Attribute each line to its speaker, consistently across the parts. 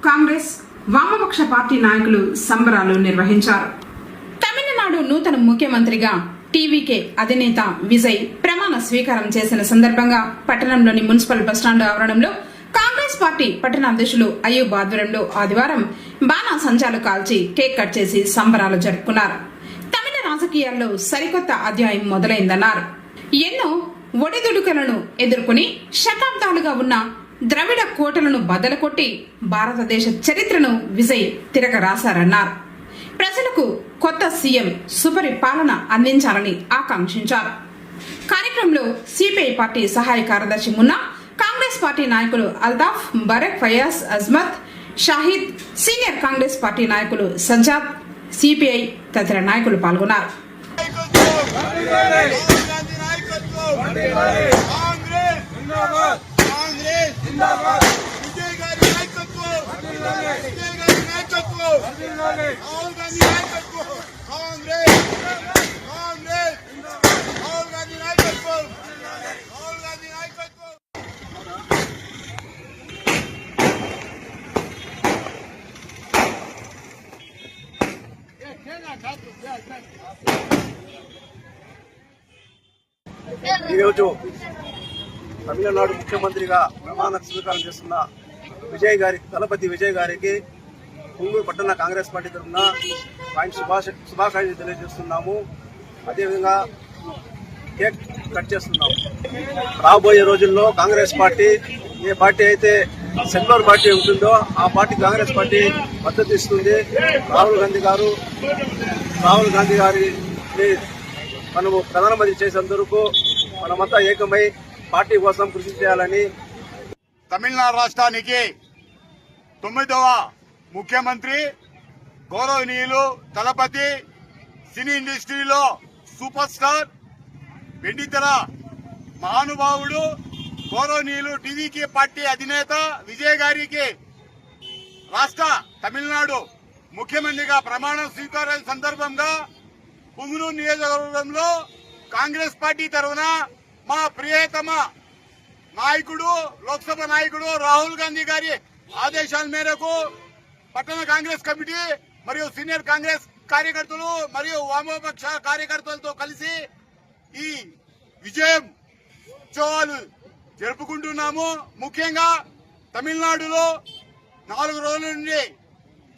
Speaker 1: కాంగ్రెస్ వామపక్ష పార్టీ నాయకులు సంబరాలు నిర్వహించారు. తమిళనాడు నూతన ముఖ్యమంత్రిగా టీవీకే అధినేత విజయ్ ప్రమాణ స్వీకారం చేసిన సందర్భంగా పట్టణంలోని మున్సిపల్ బస్టాండ్ ఆవరణంలో కాంగ్రెస్ పార్టీ పట్టణ అధ్యక్షులు అయ్యూబ్ ఆధ్వర్యంలో ఆదివారం బాణా సంచాలు కాల్చి కేక్ కట్ చేసి సంబరాలు జరుపుకున్నారు. తమిళ రాజకీయాల్లో సరికొత్త అధ్యాయం మొదలైందన్నారు. ఎన్నో ఒడిదుడుకులను ఎదుర్కొని శతాబ్దాలుగా ఉన్న ద్రవిడ కోటలను బద్దలుకొట్టి భారతదేశ చరిత్రను విజయ్ తిరగరాశారన్నారు. ప్రజలకు కొత్త సీఎం సుపరిపాలన అందించాలని ఆకాంక్షించారు. కార్యక్రమంలో సిపిఐ పార్టీ సహాయ కార్యదర్శి మున్నా, కాంగ్రెస్ పార్టీ నాయకులు అల్తాఫ్, బరక్, ఫయాజ్, అజ్మత్, షాహిద్, సీనియర్ కాంగ్రెస్ పార్టీ నాయకులు సజ్జాద్, సిపిఐ తదితర నాయకులు పాల్గొన్నారు.
Speaker 2: ఈరోజు తమిళనాడు ముఖ్యమంత్రిగా ప్రమాణ స్వీకారం చేస్తున్న విజయ్ గారికి, దళపతి విజయ్ గారికి పుంగూరు పట్టణ కాంగ్రెస్ పార్టీ తరఫున శుభాకాంక్షలు తెలియజేస్తున్నాము. అదేవిధంగా కేక్ కట్ చేస్తున్నాము. రాబోయే రోజుల్లో కాంగ్రెస్ పార్టీ, ఏ పార్టీ అయితే సెక్యులర్ పార్టీ ఉంటుందో ఆ పార్టీ కాంగ్రెస్ పార్టీ మద్దతు ఇస్తుంది. రాహుల్ గాంధీ గారిని మనము ప్రధానమంత్రి చేసేందుకు మనమంతా ఏకమై పార్టీ కోసం కృషి చేయాలని.
Speaker 3: తమిళనాడు రాష్ట్రానికి 9వ ముఖ్యమంత్రి గౌరవనీయులు దళపతి, సినీ ఇండస్ట్రీలో సూపర్ స్టార్, వెండితెర మహానుభావుడు గౌరవనీయులు టీవీకే పార్టీ అధినేత విజయ్ గారికి రాష్ట్ర తమిళనాడు ముఖ్యమంత్రిగా ప్రమాణ స్వీకారం సందర్భంగా పుంగనూరు నియోజకవర్గంలో కాంగ్రెస్ పార్టీ తరఫున మా ప్రియతమ నాయకుడు, లోక్సభ నాయకుడు రాహుల్ గాంధీ గారి ఆదేశాల మేరకు పట్టణ కాంగ్రెస్ కమిటీ మరియు సీనియర్ కాంగ్రెస్ కార్యకర్తలు మరియు వామపక్ష కార్యకర్తలతో కలిసి ఈ విజయం ఉత్సవాలు జరుపుకుంటున్నాము. ముఖ్యంగా తమిళనాడులో 4 రోజుల నుండి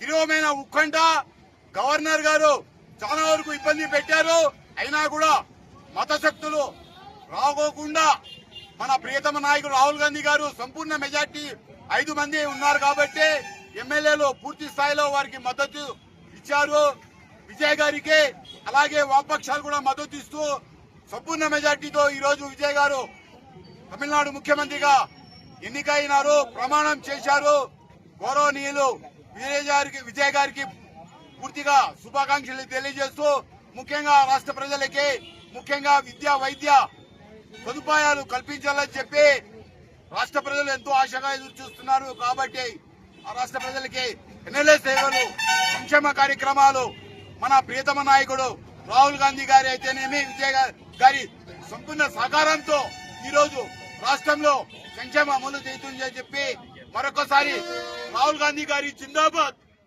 Speaker 3: తీవ్రమైన ఉత్కంఠ, గవర్నర్ గారు చాలా వరకు ఇబ్బంది పెట్టారు. అయినా కూడా మత శక్తులు రాకోకుండా మన ప్రియతమ నాయకుడు రాహుల్ గాంధీ గారు సంపూర్ణ మెజార్టీ 5 మంది ఉన్నారు కాబట్టి ఎమ్మెల్యేలు పూర్తి స్థాయిలో వారికి మద్దతు ఇచ్చారు. విజయ్ గారికి అలాగే వామపక్షాలు కూడా మద్దతు ఇస్తూ సంపూర్ణ మెజార్టీతో ఈ రోజు విజయ్ గారు తమిళనాడు ముఖ్యమంత్రిగా ఎన్నికైనారు, ప్రమాణం చేశారు. గౌరవనీయులు విజయ్ గారికి పూర్తిగా శుభాకాంక్షలు తెలియజేస్తూ ముఖ్యంగా రాష్ట్ర ప్రజలకి, ముఖ్యంగా విద్యా వైద్య సదుపాయాలు కల్పించాలని చెప్పి రాష్ట్ర ప్రజలు ఎంతో ఆశగా ఎదురు చూస్తున్నారు. కాబట్టి ఆ రాష్ట్ర ప్రజలకి ఎన్ఎల్ఏ సేవలు, సంక్షేమ కార్యక్రమాలు మన ప్రియతమ నాయకుడు రాహుల్ గాంధీ గారి అయితేనేమి, విజయ్ గారి సంపూర్ణ సహకారంతో ఈ రోజు రాష్ట్రంలో సంక్షేమ అమలు చేస్తుందని చెప్పి మరొకసారి రాహుల్ గాంధీ గారి జిందాబాద్.